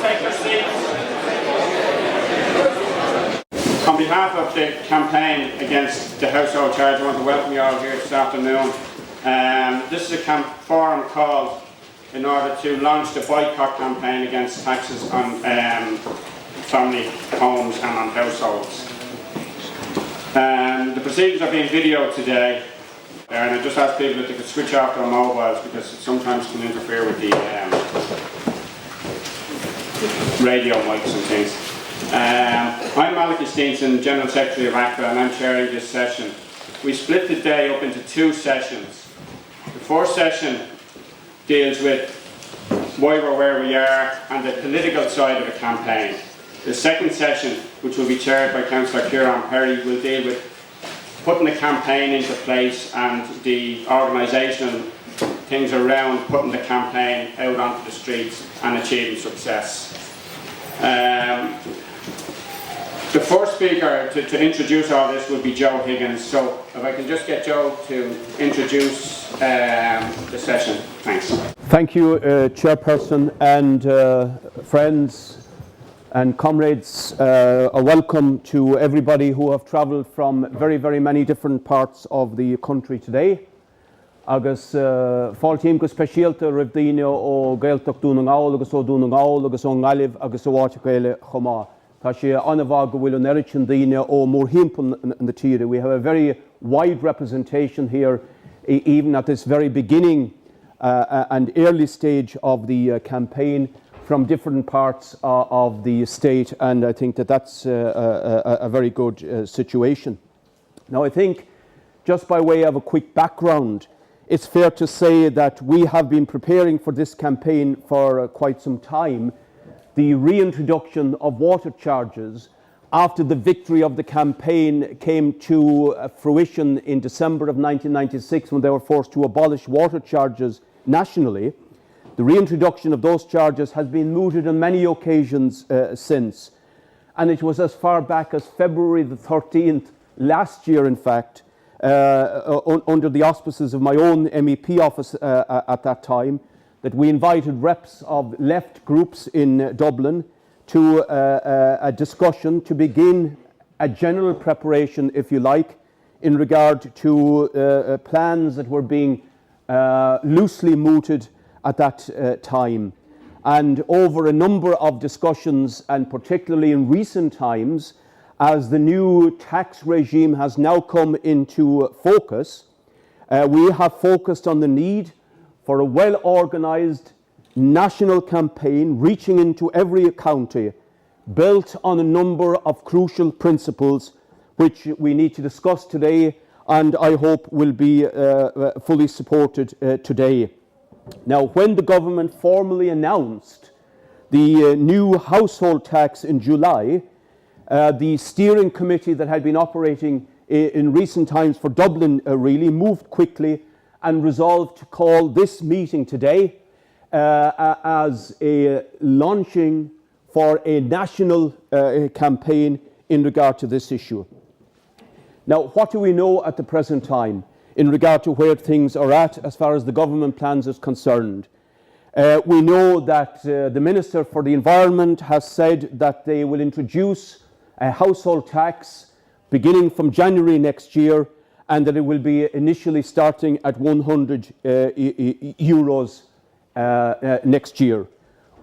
take your seats. On behalf of the campaign against the household charge, I want to welcome you all here this afternoon. This is a forum call in order to launch the boycott campaign against taxes on family homes and on households. The proceedings are being videoed today, and I just ask people if they could switch off their mobiles because it sometimes can interfere with the radio mics and things. I'm Malachy Steenson, General Secretary of ACTA, and I'm chairing this session. We split the day up into two sessions. The first session deals with why we're where we are and the political side of the campaign. The second session, which will be chaired by Councillor Kieran Perry, will deal with putting the campaign into place and the organisational things around putting the campaign out onto the streets and achieving success. The first speaker to introduce all this will be Joe Higgins. So if I can just get Joe to introduce the session. Thanks. Thank you, Chairperson, and friends and comrades. A welcome to everybody who have travelled from very, very many different parts of the country today. Agus fáiltíim go speisialta ribh daoine ó Gaeltacht dúna ngáil agus ó dúna ngáil agus ó ngáilibh agus ó áite gaile chomá. Tá sé anamh go bhfuil an eiritin daoine ó mór himpeall in the tíre. We have a very wide representation here, even at this very beginning and early stage of the campaign from different parts of the state, and I think that that's a very good situation. Now, I think, just by way of a quick background, it's fair to say that we have been preparing for this campaign for quite some time. The reintroduction of water charges after the victory of the campaign came to fruition in December of 1996 when they were forced to abolish water charges nationally. The reintroduction of those charges has been mooted on many occasions since, and it was as far back as February the 13th last year, in fact, under the auspices of my own MEP office at that time, that we invited reps of left groups in Dublin to a discussion to begin a general preparation, if you like, in regard to plans that were being loosely mooted at that time. And over a number of discussions, and particularly in recent times, as the new tax regime has now come into focus, we have focused on the need for a well-organised national campaign reaching into every county, built on a number of crucial principles which we need to discuss today and I hope will be fully supported today. Now, when the government formally announced the new household tax in July, the steering committee that had been operating in recent times for Dublin really moved quickly and resolved to call this meeting today as a launching for a national campaign in regard to this issue. Now, what do we know at the present time in regard to where things are at as far as the government plans is concerned? We know that the Minister for the Environment has said that they will introduce a household tax beginning from January next year, and that it will be initially starting at €100 next year.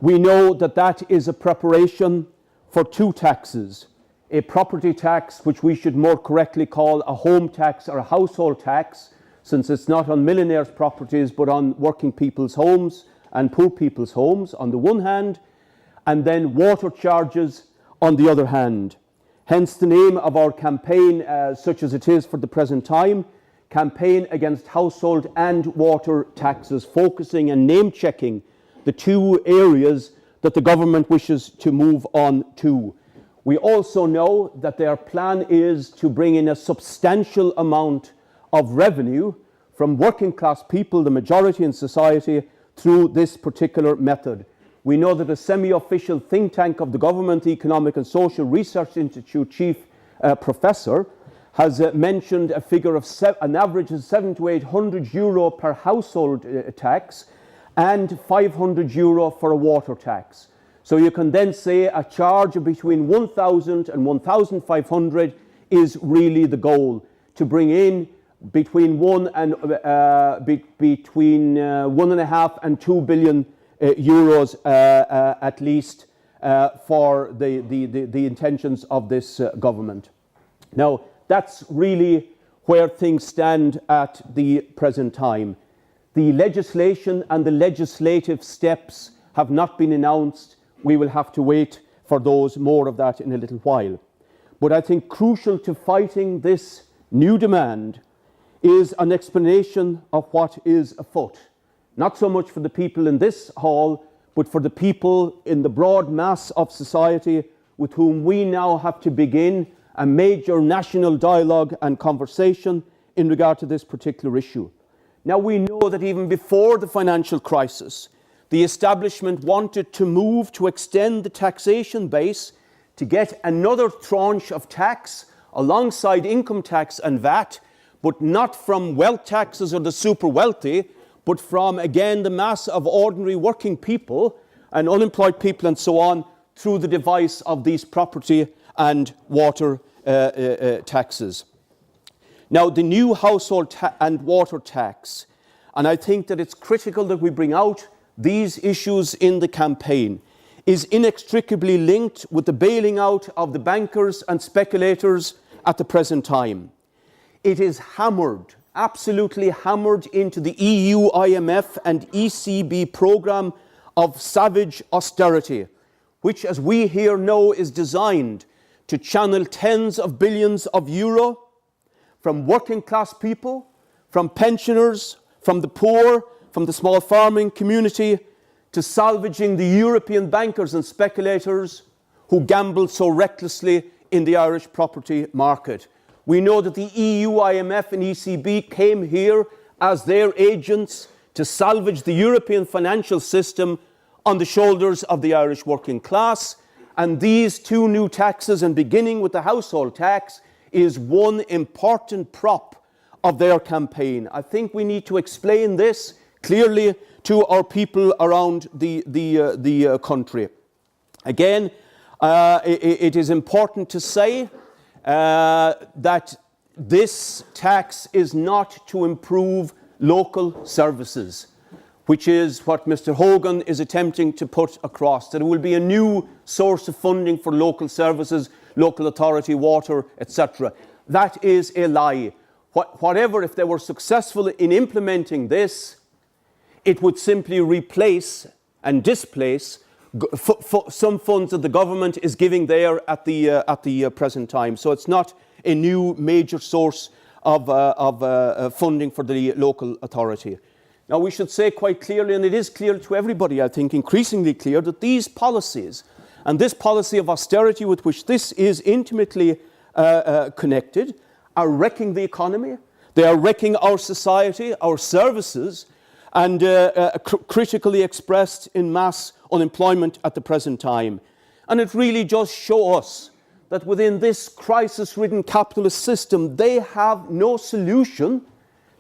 We know that that is a preparation for two taxes, a property tax, which we should more correctly call a home tax or a household tax, since it's not on millionaires' properties but on working people's homes and poor people's homes on the one hand, and then water charges on the other hand. Hence the name of our campaign, such as it is for the present time, Campaign Against Household and Water Taxes, focusing and name-checking the two areas that the government wishes to move on to. We also know that their plan is to bring in a substantial amount of revenue from working class people, the majority in society, through this particular method. We know that a semi-official think tank of the government, Economic and Social Research Institute chief professor, has mentioned a figure of an average of €700 to €800 per household tax and €500 for a water tax. So you can then say a charge of between 1,000 and 1,500 is really the goal, to bring in between 1.5 and 2 billion euros at least for the intentions of this government. Now, that's really where things stand at the present time. The legislation and the legislative steps have not been announced. We will have to wait for those, more of that in a little while. But I think crucial to fighting this new demand is an explanation of what is afoot. Not so much for the people in this hall, but for the people in the broad mass of society with whom we now have to begin a major national dialogue and conversation in regard to this particular issue. Now, we know that even before the financial crisis, the establishment wanted to move to extend the taxation base to get another tranche of tax alongside income tax and VAT, but not from wealth taxes or the super wealthy, but from, again, the mass of ordinary working people and unemployed people and so on, through the device of these property and water taxes. Now, the new household and water tax, and I think that it's critical that we bring out these issues in the campaign, is inextricably linked with the bailing out of the bankers and speculators at the present time. It is hammered, absolutely hammered into the EU, IMF and ECB programme of savage austerity, which, as we here know, is designed to channel tens of billions of euro from working class people, from pensioners, from the poor, from the small farming community, to salvaging the European bankers and speculators who gambled so recklessly in the Irish property market. We know that the EU, IMF and ECB came here as their agents to salvage the European financial system on the shoulders of the Irish working class. And these two new taxes, and beginning with the household tax, is one important prop of their campaign. I think we need to explain this clearly to our people around the country. Again, it is important to say that this tax is not to improve local services, which is what Mr. Hogan is attempting to put across, that it will be a new source of funding for local services, local authority, water, etc. That is a lie. Whatever, if they were successful in implementing this, it would simply replace and displace some funds that the government is giving there at the present time. So it's not a new major source of funding for the local authority. Now, we should say quite clearly, and it is clear to everybody, I think, increasingly clear, that these policies and this policy of austerity with which this is intimately connected are wrecking the economy. They are wrecking our society, our services, and critically expressed in mass unemployment at the present time. And it really does show us that within this crisis-ridden capitalist system, they have no solution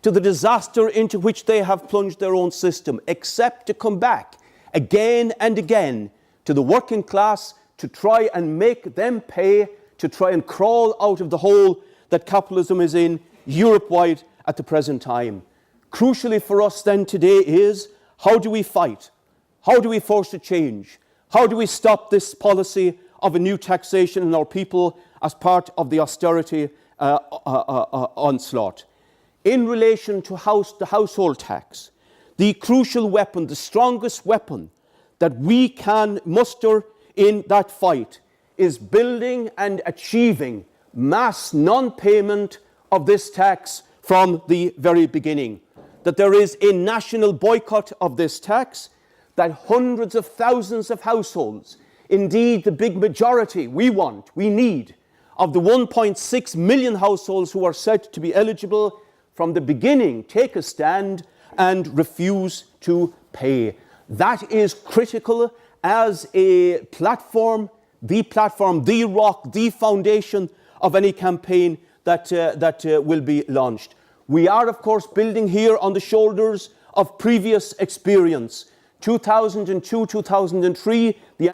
to the disaster into which they have plunged their own system, except to come back again and again to the working class to try and make them pay, to try and crawl out of the hole that capitalism is in Europe-wide at the present time. Crucially for us then today is, how do we fight? How do we force a change? How do we stop this policy of a new taxation on our people as part of the austerity onslaught? In relation to the household tax, the crucial weapon, the strongest weapon that we can muster in that fight is building and achieving mass non-payment of this tax from the very beginning. That there is a national boycott of this tax, that hundreds of thousands of households, indeed the big majority we need, of the 1.6 million households who are said to be eligible, from the beginning take a stand and refuse to pay. That is critical as a platform, the rock, the foundation of any campaign that will be launched. We are, of course, building here on the shoulders of previous experience. 2002, 2003, the